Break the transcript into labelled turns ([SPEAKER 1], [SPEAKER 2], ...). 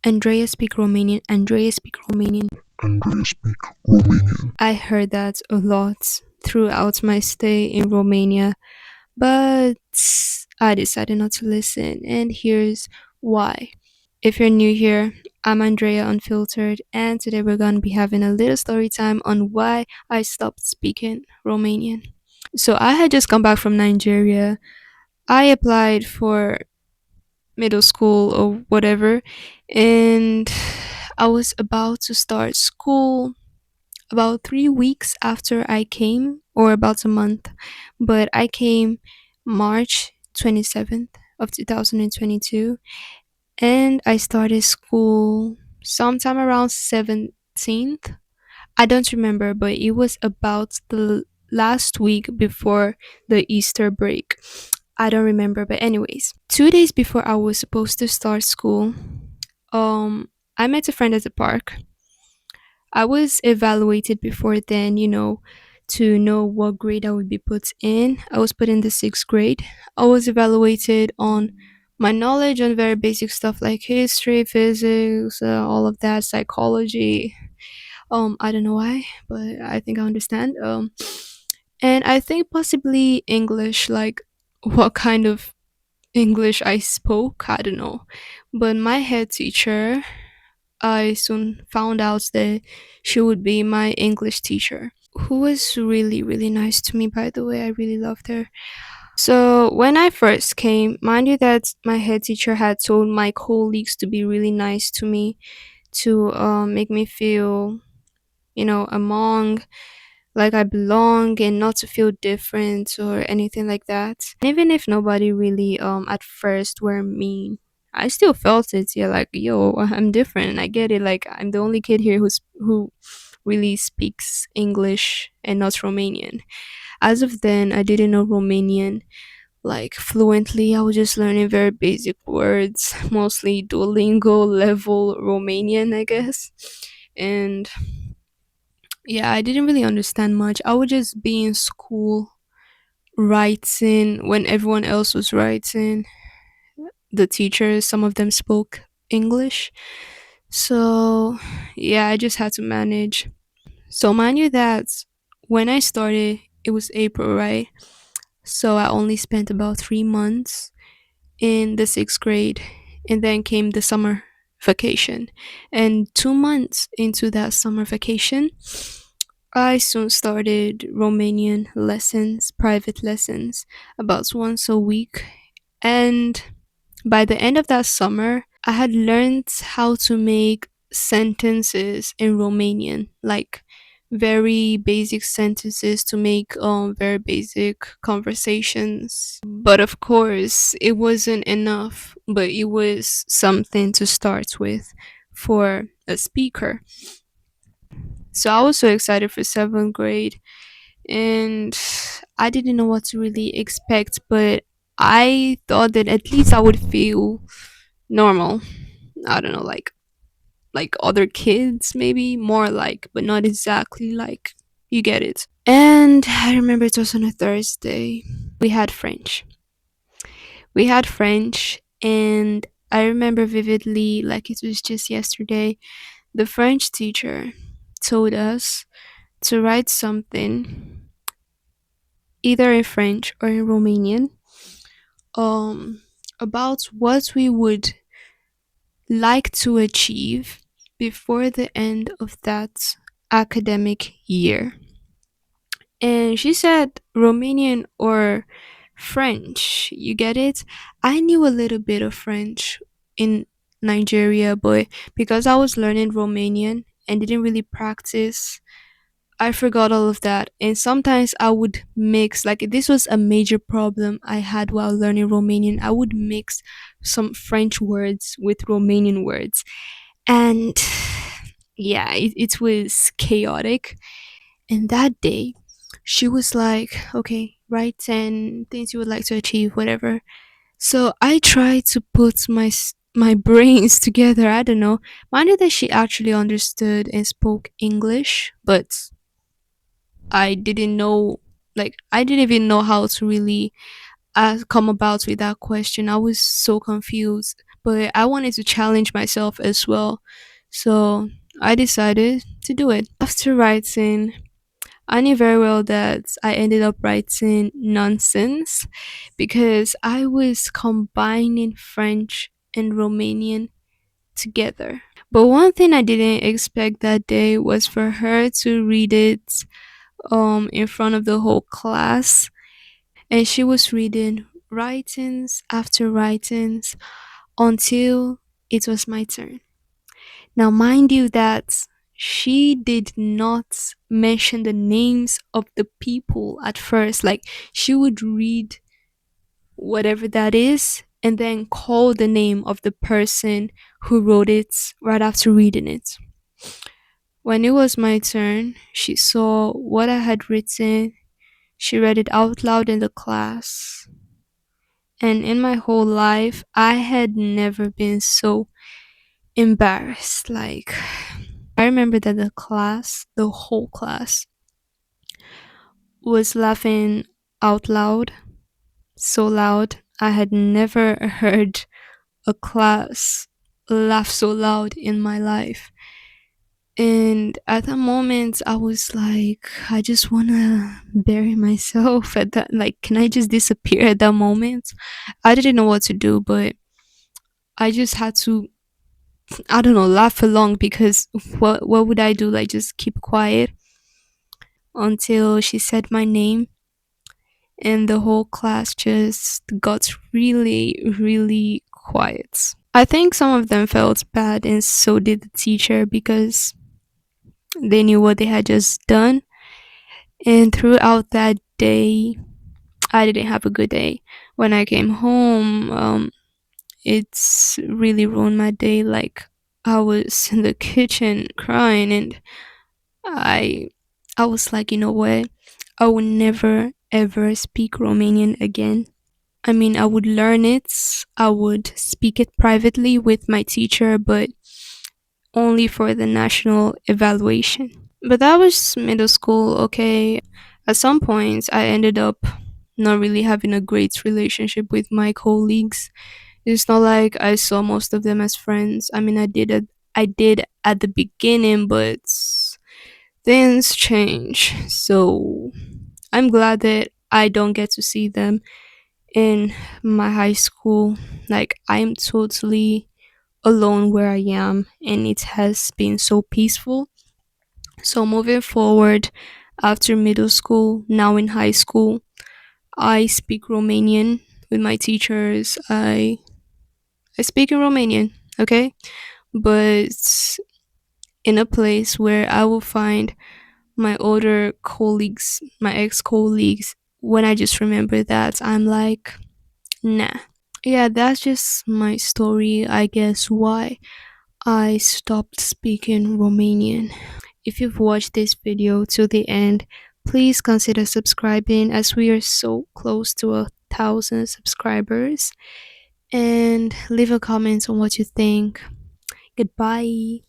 [SPEAKER 1] Andrea speak Romanian. Andrea speak Romanian.
[SPEAKER 2] Andrea speak Romanian.
[SPEAKER 1] I heard that a lot throughout my stay in Romania, but I decided not to listen, and here's why. If you're new here, I'm Andrea Unfiltered, and today we're going to be having a little story time on why I stopped speaking Romanian. So, I had just come back from Nigeria. I applied for middle school or whatever, and I was about to start school about 3 weeks after I came, or about a month, but I came March 27th of 2022, and I started school sometime around 17th. I don't remember, but it was about the last week before the Easter break. I don't remember, but anyways, 2 days before I was supposed to start school, I met a friend at the park. I was evaluated before then, to know what grade I would be put in. I was put in the sixth grade. I was evaluated on my knowledge on very basic stuff like history, physics, all of that, psychology. I don't know why, but I think I understand. And I think possibly English, like what kind of English I spoke, I don't know. But my head teacher, I soon found out that she would be my English teacher, who was really, really nice to me, by the way. I really loved her. So, when I first came, mind you, that my head teacher had told my colleagues to be really nice to me, to make me feel, among like I belong and not to feel different or anything like that. And even if nobody really at first were mean, I still felt it. Yeah, like yo, I'm different. I get it. Like I'm the only kid here who really speaks English and not Romanian. As of then, I didn't know Romanian like fluently. I was just learning very basic words, mostly Duolingo level Romanian, I guess. And yeah, I didn't really understand much. I would just be in school writing when everyone else was writing. The teachers, some of them spoke English. So, yeah, I just had to manage. So, mind you that when I started, it was April, right? So, I only spent about 3 months in the sixth grade, and then came the summer vacation. And 2 months into that summer vacation, I soon started Romanian lessons, private lessons, about once a week. And by the end of that summer, I had learned how to make sentences in Romanian, like very basic sentences to make very basic conversations. But of course, it wasn't enough, but it was something to start with for a speaker. So I was so excited for seventh grade, and I didn't know what to really expect, but I thought that at least I would feel normal. I don't know, like other kids, maybe more like, but not exactly like. You get it. And I remember it was on a Thursday. We had French. We had French, and I remember vividly, like it was just yesterday. The French teacher told us to write something either in French or in Romanian, um, about what we would like to achieve before the end of that academic year. And she said Romanian or French. You get it? I knew a little bit of French in Nigeria, but because I was learning Romanian and didn't really practice, I forgot all of that. And sometimes I would mix, like, this was a major problem I had while learning Romanian. I would mix some French words with Romanian words. And yeah, it was chaotic. And that day, she was like, okay, write 10 things you would like to achieve, whatever. So I tried to put my brains together. I don't know. Mind you that she actually understood and spoke English, but I didn't know, like, I didn't even know how to really come about with that question. I was so confused. but I wanted to challenge myself as well. So I decided to do it. After writing, I knew very well that I ended up writing nonsense because I was combining French and Romanian together. But one thing I didn't expect that day was for her to read it in front of the whole class, and she was reading writings after writings until it was my turn. Now, mind you, that she did not mention the names of the people at first. Like, she would read whatever that is and then call the name of the person who wrote it right after reading it. When it was my turn, she saw what I had written. She read it out loud in the class. And in my whole life, I had never been so embarrassed. Like, I remember that the whole class, was laughing out loud, so loud. I had never heard a class laugh so loud in my life. And at that moment, I was like, I just want to bury myself at that. Like, can I just disappear at that moment? I didn't know what to do, but I just had to, I don't know, laugh along because what would I do? Like, just keep quiet until she said my name, and the whole class just got really, really quiet. I think some of them felt bad, and so did the teacher because they knew what they had just done. And throughout that day, I didn't have a good day. When I came home, it's really ruined my day. Like, I was in the kitchen crying, and I, I was like, you know what? I will never ever speak Romanian again. I mean, I would learn it, I would speak it privately with my teacher, but only for the national evaluation. But that was middle school, okay. At some points, I ended up not really having a great relationship with my colleagues. It's not like I saw most of them as friends. I mean, I did at the beginning, but things change. So I'm glad that I don't get to see them in my high school. Like, I'm totally alone where I am, and it has been so peaceful. So moving forward, after middle school, now in high school, I speak Romanian with my teachers. I speak in Romanian, okay? But in a place where I will find my older colleagues, my ex-colleagues, when I just remember that, I'm like, nah. Yeah, that's just my story, I guess, why I stopped speaking Romanian. If you've watched this video to the end, please consider subscribing as we are so close to 1,000 subscribers, and leave a comment on what you think. Goodbye.